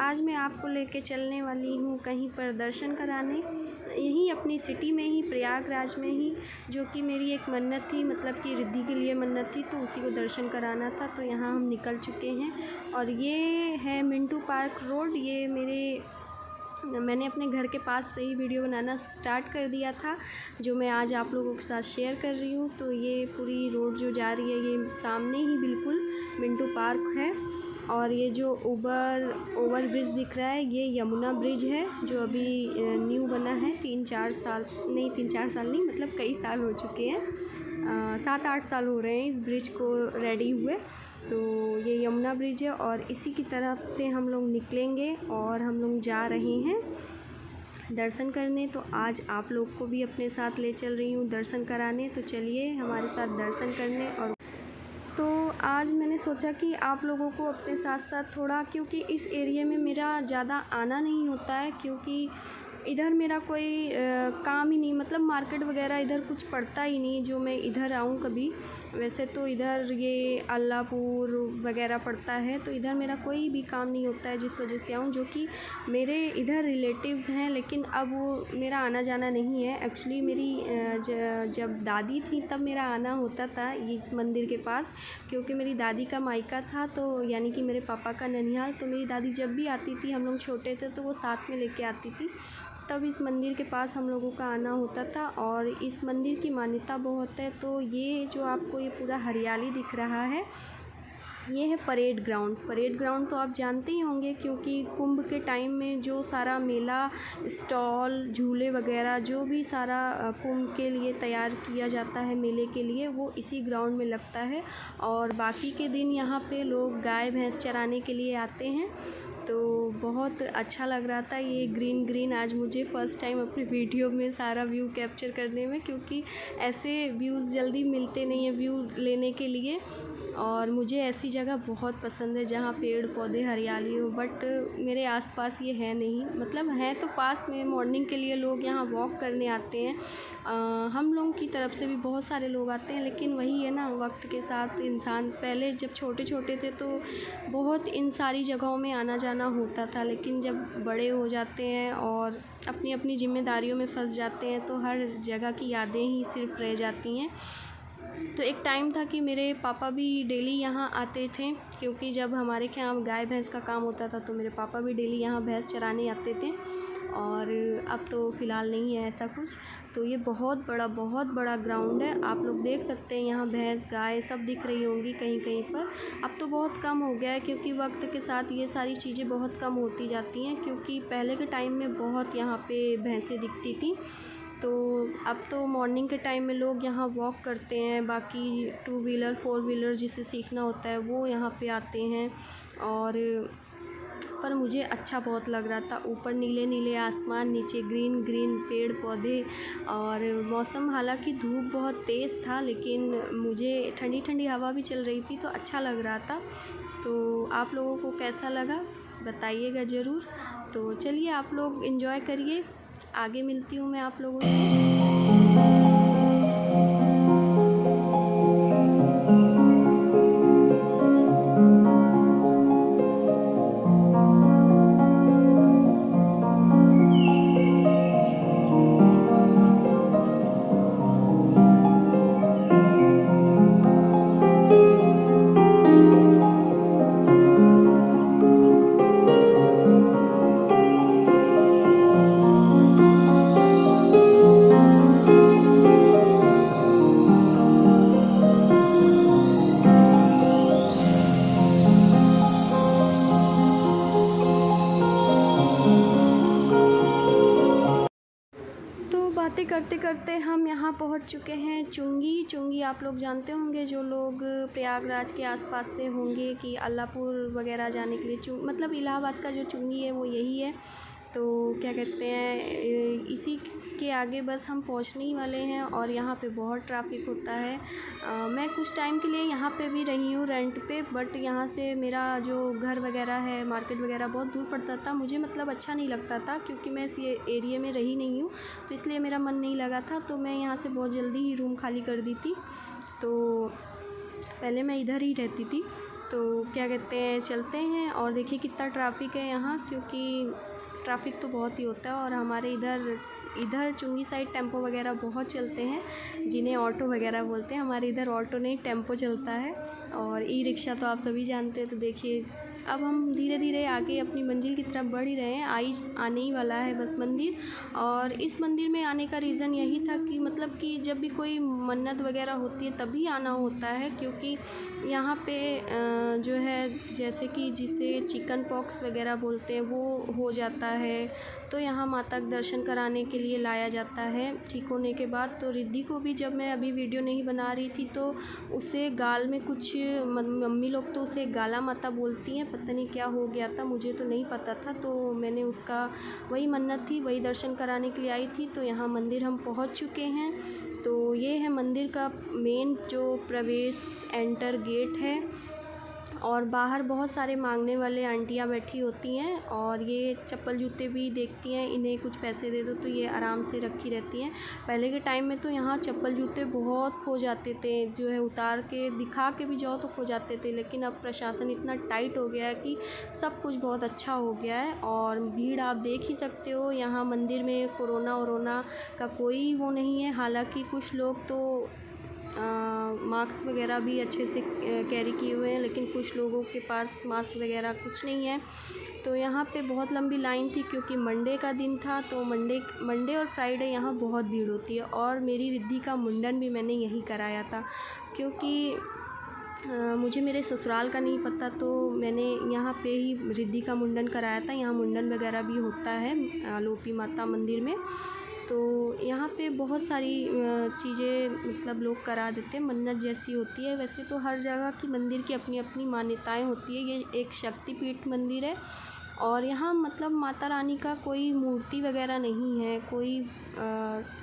आज मैं आपको लेके चलने वाली हूँ कहीं पर दर्शन कराने, यहीं अपनी सिटी में ही, प्रयागराज में ही, जो कि मेरी एक मन्नत थी, मतलब कि रिद्धि के लिए मन्नत थी, तो उसी को दर्शन कराना था। तो यहाँ हम निकल चुके हैं और ये है मिंटू पार्क रोड। ये मैंने अपने घर के पास से ही वीडियो बनाना स्टार्ट कर दिया था, जो मैं आज आप लोगों के साथ शेयर कर रही हूँ। तो ये पूरी रोड जो जा रही है, ये सामने ही बिल्कुल मिंटू पार्क है। और ये जो ओवर ब्रिज दिख रहा है, ये यमुना ब्रिज है, जो अभी न्यू बना है। 3-4 साल नहीं, मतलब कई साल हो चुके हैं। 7-8 साल हो रहे हैं इस ब्रिज को रेडी हुए। तो ये यमुना ब्रिज है और इसी की तरफ से हम लोग निकलेंगे और हम लोग जा रहे हैं दर्शन करने। तो आज आप लोग को भी अपने साथ ले चल रही हूँ दर्शन कराने। तो चलिए हमारे साथ दर्शन करने। और तो आज मैंने सोचा कि आप लोगों को अपने साथ साथ थोड़ा, क्योंकि इस एरिया में मेरा ज़्यादा आना नहीं होता है, क्योंकि इधर मेरा कोई काम ही नहीं, मतलब मार्केट वगैरह इधर कुछ पड़ता ही नहीं जो मैं इधर आऊँ कभी। वैसे तो इधर ये अल्लाहपुर वगैरह पड़ता है, तो इधर मेरा कोई भी काम नहीं होता है, जिस वजह से आऊँ, जो कि मेरे इधर रिलेटिव्स हैं। लेकिन अब वो मेरा आना जाना नहीं है। एक्चुअली मेरी जब दादी थी तब मेरा आना होता था इस मंदिर के पास, क्योंकि मेरी दादी का मायका था, तो यानी कि मेरे पापा का ननिहाल। तो मेरी दादी जब भी आती थी, हम लोग छोटे थे तो वो साथ में लेके आती थी, तब इस मंदिर के पास हम लोगों का आना होता था। और इस मंदिर की मान्यता बहुत है। तो ये जो आपको ये पूरा हरियाली दिख रहा है, ये है परेड ग्राउंड तो आप जानते ही होंगे, क्योंकि कुंभ के टाइम में जो सारा मेला, स्टॉल, झूले वगैरह जो भी सारा कुंभ के लिए तैयार किया जाता है मेले के लिए, वो इसी ग्राउंड में लगता है। और बाकी के दिन यहाँ पे लोग गाय भैंस चराने के लिए आते हैं। तो बहुत अच्छा लग रहा था ये ग्रीन आज मुझे फ़र्स्ट टाइम अपनी वीडियो में सारा व्यू कैप्चर करने में, क्योंकि ऐसे व्यूज़ जल्दी मिलते नहीं हैं व्यू लेने के लिए। और मुझे ऐसी जगह बहुत पसंद है जहाँ पेड़ पौधे हरियाली हो, बट मेरे आसपास ये है नहीं। मतलब है तो पास में, मॉर्निंग के लिए लोग यहाँ वॉक करने आते हैं। हम लोगों की तरफ से भी बहुत सारे लोग आते हैं, लेकिन वही है ना, वक्त के साथ इंसान, पहले जब छोटे छोटे थे तो बहुत इन सारी जगहों में आना जाना होता था, लेकिन जब बड़े हो जाते हैं और अपनी अपनी जिम्मेदारियों में फंस जाते हैं, तो हर जगह की यादें ही सिर्फ रह जाती हैं। तो एक टाइम था कि मेरे पापा भी डेली यहाँ आते थे, क्योंकि जब हमारे के यहाँ गाय भैंस का काम होता था, तो मेरे पापा भी डेली यहाँ भैंस चराने आते थे। और अब तो फ़िलहाल नहीं है ऐसा कुछ। तो ये बहुत बड़ा ग्राउंड है। आप लोग देख सकते हैं यहाँ भैंस गाय सब दिख रही होंगी कहीं कहीं पर। अब तो बहुत कम हो गया है, क्योंकि वक्त के साथ ये सारी चीज़ें बहुत कम होती जाती हैं, क्योंकि पहले के टाइम में बहुत यहाँ पे भैंसें दिखती थी। तो अब तो मॉर्निंग के टाइम में लोग यहाँ वॉक करते हैं, बाकी 2 व्हीलर 4 व्हीलर जिसे सीखना होता है वो यहाँ पे आते हैं। और पर मुझे अच्छा बहुत लग रहा था, ऊपर नीले नीले आसमान, नीचे ग्रीन पेड़ पौधे। और मौसम, हालांकि धूप बहुत तेज़ था, लेकिन मुझे ठंडी ठंडी हवा भी चल रही थी, तो अच्छा लग रहा था। तो आप लोगों को कैसा लगा बताइएगा ज़रूर। तो चलिए आप लोग एंजॉय करिए, आगे मिलती हूँ मैं आप लोगों से। बातें करते करते हम यहाँ पहुँच चुके हैं चुंगी। आप लोग जानते होंगे, जो लोग प्रयागराज के आसपास से होंगे, कि अल्लाहपुर वगैरह जाने के लिए मतलब इलाहाबाद का जो चुंगी है वो यही है। तो क्या कहते हैं, इसी के आगे बस हम पहुँचने ही वाले हैं। और यहाँ पे बहुत ट्रैफिक होता है। मैं कुछ टाइम के लिए यहाँ पे भी रही हूँ रेंट पे, बट यहाँ से मेरा जो घर वगैरह है, मार्केट वगैरह बहुत दूर पड़ता था मुझे, मतलब अच्छा नहीं लगता था, क्योंकि मैं इस एरिया में रही नहीं हूँ, तो इसलिए मेरा मन नहीं लगा था। तो मैं यहाँ से बहुत जल्दी ही रूम खाली कर दी थी। तो पहले मैं इधर ही रहती थी। तो क्या कहते हैं, चलते हैं। और देखिए कितना ट्रैफिक है यहाँ, क्योंकि ट्रैफिक तो बहुत ही होता है। और हमारे इधर चुंगी साइड टेम्पो वगैरह बहुत चलते हैं, जिन्हें ऑटो वगैरह बोलते हैं। हमारे इधर ऑटो नहीं, टेम्पो चलता है। और ई रिक्शा तो आप सभी जानते हैं। तो देखिए अब हम धीरे धीरे आगे अपनी मंजिल की तरफ बढ़ ही रहे हैं। आने ही वाला है बस मंदिर। और इस मंदिर में आने का रीज़न यही था कि मतलब कि जब भी कोई मन्नत वगैरह होती है तभी आना होता है, क्योंकि यहाँ पे जो है जैसे कि जिसे चिकन पॉक्स वगैरह बोलते हैं वो हो जाता है, तो यहाँ माता के दर्शन कराने के लिए लाया जाता है ठीक होने के बाद। तो रिद्धि को भी जब मैं अभी वीडियो नहीं बना रही थी तो उसे गाल में कुछ, मम्मी लोग तो उसे गाला माता बोलती हैं, पता नहीं क्या हो गया था, मुझे तो नहीं पता था। तो मैंने उसका वही मन्नत थी, वही दर्शन कराने के लिए आई थी। तो यहाँ मंदिर हम पहुँच चुके हैं। तो ये है मंदिर का मेन जो प्रवेश एंटर गेट है। और बाहर बहुत सारे मांगने वाले आंटियाँ बैठी होती हैं, और ये चप्पल जूते भी देखती हैं, इन्हें कुछ पैसे दे दो तो ये आराम से रखी रहती हैं। पहले के टाइम में तो यहाँ चप्पल जूते बहुत खो जाते थे, जो है उतार के दिखा के भी जाओ तो खो जाते थे। लेकिन अब प्रशासन इतना टाइट हो गया है कि सब कुछ बहुत अच्छा हो गया है। और भीड़ आप देख ही सकते हो, यहाँ मंदिर में कोरोना वरोना का कोई वो नहीं है। हालांकि कुछ लोग तो मास्क वगैरह भी अच्छे से कैरी किए हुए हैं, लेकिन कुछ लोगों के पास मास्क वगैरह कुछ नहीं है। तो यहाँ पे बहुत लंबी लाइन थी, क्योंकि मंडे का दिन था। तो मंडे और फ्राइडे यहाँ बहुत भीड़ होती है। और मेरी रिद्धि का मुंडन भी मैंने यहीं कराया था, क्योंकि मुझे मेरे ससुराल का नहीं पता, तो मैंने यहाँ पे ही रिद्धि का मुंडन कराया था। यहाँ मुंडन वगैरह भी होता है आलोपी माता मंदिर में। तो यहाँ पे बहुत सारी चीज़ें मतलब लोग करा देते हैं, मन्नत जैसी होती है। वैसे तो हर जगह की मंदिर की अपनी अपनी मान्यताएं होती है। ये एक शक्तिपीठ मंदिर है। और यहाँ मतलब माता रानी का कोई मूर्ति वगैरह नहीं है। कोई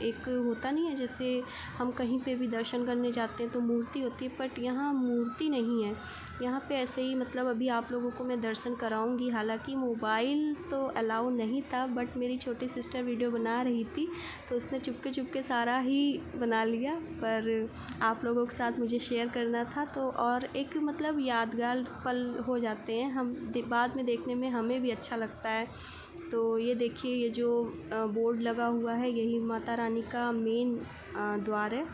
एक होता नहीं है जैसे हम कहीं पे भी दर्शन करने जाते हैं तो मूर्ति होती है, बट यहाँ मूर्ति नहीं है। यहाँ पे ऐसे ही मतलब अभी आप लोगों को मैं दर्शन कराऊंगी। हालांकि मोबाइल तो अलाउ नहीं था, बट मेरी छोटी सिस्टर वीडियो बना रही थी तो उसने चुपके चुपके सारा ही बना लिया, पर आप लोगों के साथ मुझे शेयर करना था। तो और एक मतलब यादगार पल हो जाते हैं, हम बाद में देखने में हमें भी अच्छा लगता है। तो ये देखिए, ये जो बोर्ड लगा हुआ है यही माता रानी का मेन द्वार है।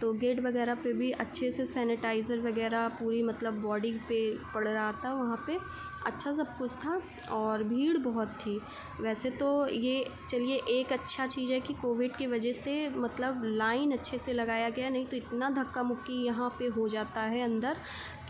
तो गेट वगैरह पे भी अच्छे से सैनिटाइज़र वगैरह पूरी मतलब बॉडी पे पड़ रहा था, वहाँ पे अच्छा सब कुछ था। और भीड़ बहुत थी। वैसे तो ये चलिए एक अच्छा चीज़ है कि कोविड की वजह से मतलब लाइन अच्छे से लगाया गया, नहीं तो इतना धक्का मुक्की यहाँ पे हो जाता है अंदर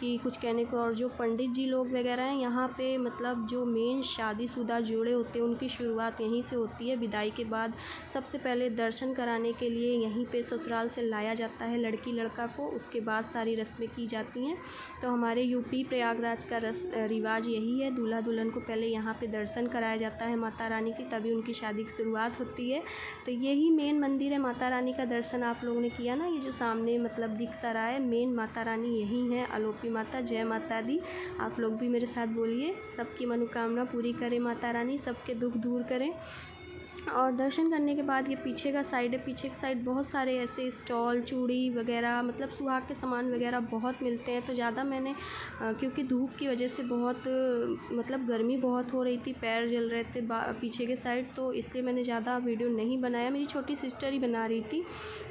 कि कुछ कहने को। और जो पंडित जी लोग वगैरह हैं यहाँ पे मतलब जो मेन शादीशुदा जोड़े होते हैं उनकी शुरुआत यहीं से होती है। विदाई के बाद सबसे पहले दर्शन कराने के लिए यहीं पे ससुराल से लाया जाता है लड़की लड़का को, उसके बाद सारी रस्में की जाती हैं। तो हमारे यूपी प्रयागराज का रिवाज यही है, दूल्हा दुल्हन को पहले यहाँ पे दर्शन कराया जाता है माता रानी की, तभी उनकी शादी की शुरुआत होती है। तो यही मेन मंदिर है। माता रानी का दर्शन आप लोगों ने किया ना, ये जो सामने मतलब दिख सा रहा है, मेन माता रानी यही है, आलोपी माता। जय माता दी। आप लोग भी मेरे साथ बोलिए, सबकी मनोकामना पूरी करे माता रानी, सबके दुख दूर करें। और दर्शन करने के बाद ये पीछे का साइड है, पीछे की साइड बहुत सारे ऐसे स्टॉल, चूड़ी वगैरह मतलब सुहाग के सामान वगैरह बहुत मिलते हैं। तो ज़्यादा मैंने क्योंकि धूप की वजह से बहुत मतलब गर्मी बहुत हो रही थी, पैर जल रहे थे पीछे के साइड, तो इसलिए मैंने ज़्यादा वीडियो नहीं बनाया। मेरी छोटी सिस्टर ही बना रही थी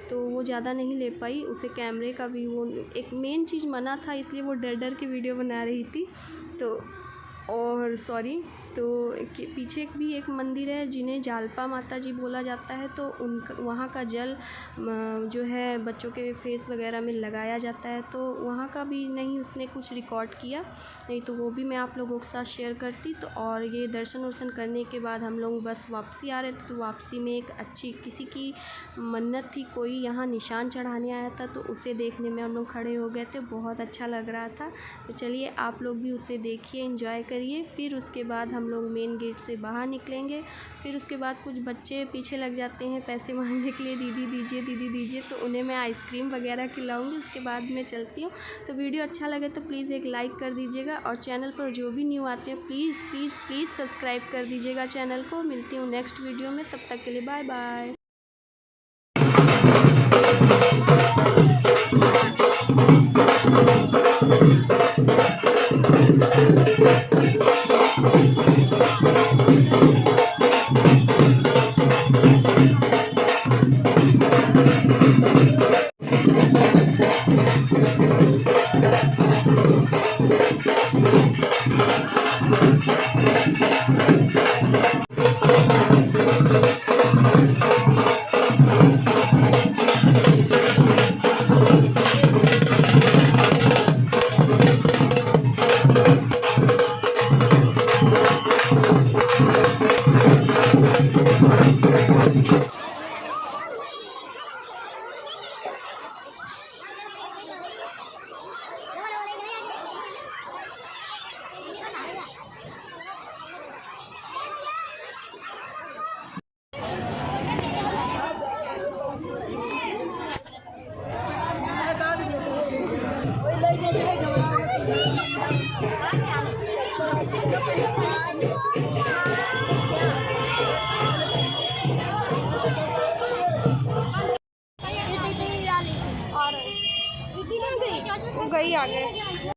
तो वो ज़्यादा नहीं ले पाई, उसे कैमरे का भी वो एक मेन चीज़ मना था, इसलिए वो डर डर के वीडियो बना रही थी। तो और सॉरी, तो पीछे भी एक मंदिर है जिन्हें जालपा माता जी बोला जाता है। तो उनका वहाँ का जल जो है बच्चों के फेस वगैरह में लगाया जाता है। तो वहाँ का भी नहीं उसने कुछ रिकॉर्ड किया, नहीं तो वो भी मैं आप लोगों के साथ शेयर करती। तो और ये दर्शन वर्शन करने के बाद हम लोग बस वापसी आ रहे थे। तो वापसी में एक अच्छी किसी की मन्नत थी, कोई यहाँ निशान चढ़ाने आया था, तो उसे देखने में हम लोग खड़े हो गए थे, बहुत अच्छा लग रहा था। तो चलिए आप लोग भी उसे देखिए, एंजॉय करिए। फिर उसके बाद हम लोग मेन गेट से बाहर निकलेंगे। फिर उसके बाद कुछ बच्चे पीछे लग जाते हैं पैसे मांगने के लिए, दीदी दीजिए दीदी दीजिए, तो उन्हें मैं आइसक्रीम वगैरह खिलाऊंगी। उसके बाद मैं चलती हूँ। तो वीडियो अच्छा लगे तो प्लीज़ एक लाइक कर दीजिएगा, और चैनल पर जो भी न्यू आते हैं प्लीज़ प्लीज़ प्लीज़ सब्सक्राइब कर दीजिएगा चैनल को। मिलती हूँ नेक्स्ट वीडियो में, तब तक के लिए बाय बाय। वो गई आ गए।